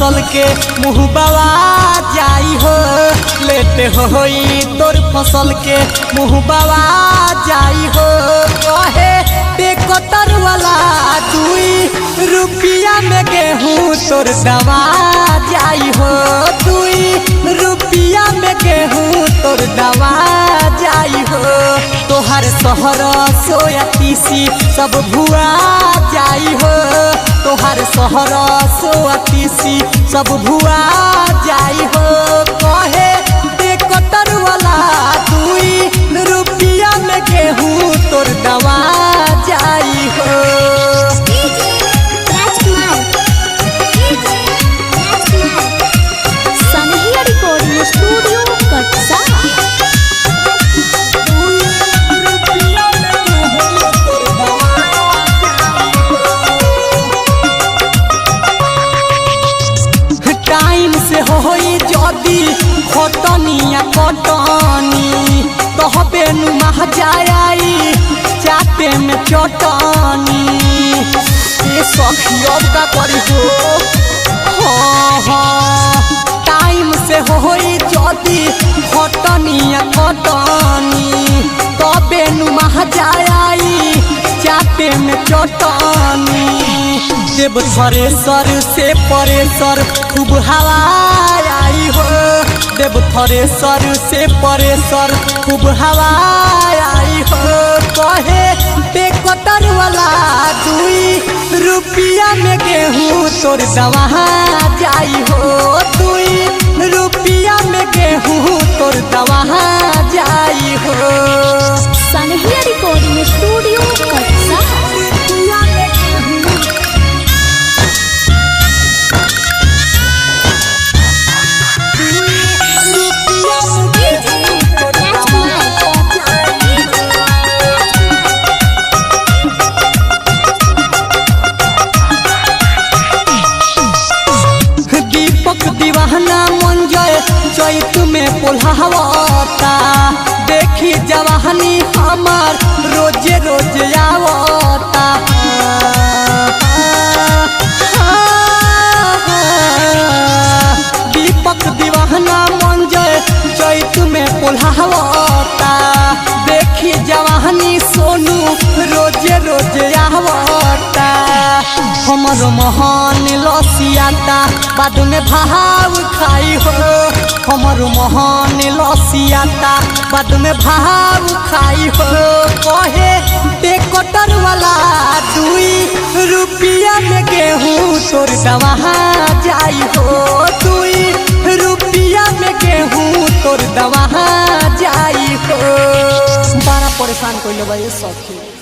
फसल के मुँह बवा जाई हो, लेते होई तोर फसल के मुँह बवा जाई हो। कहे टेकटर वाला 2 रुपया में गेहूँ तोर दवा जाई हो, 2 रुपया में गेहूँ तोर दवा जाई हो। तोहर शहर सोया तीसी सब भुआ जाई हो, तोहर शहर सोया तीसी सब भुआ जाई हो। कहे टेकटर वाला 2 रुपया में गेहूँ तोर दवा जाई हो। सनहिया रिकॉर्डिंग स्टूडियो कटसा। टाइम से होई जदी खटनिया कटनी तहबे नुमा जाई चाटे में चटनी। ये सखियब का करी हो, टाइम से होई जदी खटनिया कटनी तबे नुमा जाई चाटे में चटनी। देव थ्रेसर से परेसर खूब हवा आई हो, देव थ्रेसर से परेसर खूब हवा आई हो। कहे टेकटर वाला 2 रुपया में गेहूँ तोर दवा जाई हो, 2 रुपया में गेहूँ तोर दवा जाई हो। सनहिया रिकॉर्डिंग स्टूडियो कटसा। दीवाना मन जय चैत में पोल्हावता, देखी जवानी हमार रोजे रोजे आवता। दीपक दीवाना मन जय चैत में पोल्हावता, देखी जवानी सोनू रोजे रोजे आवता। हमर महान लसियाता बाद में भाव खाई हो, हमर महान लसियाता बाद में भाव खाई हो। कहे टेकटर वाला 2 रुपया में गेहूँ तोर दवा जाई हो, 2 रुपया में गेहूँ तोर दवा जाई हो। बड़ा परेशान कइले बा ये सखी।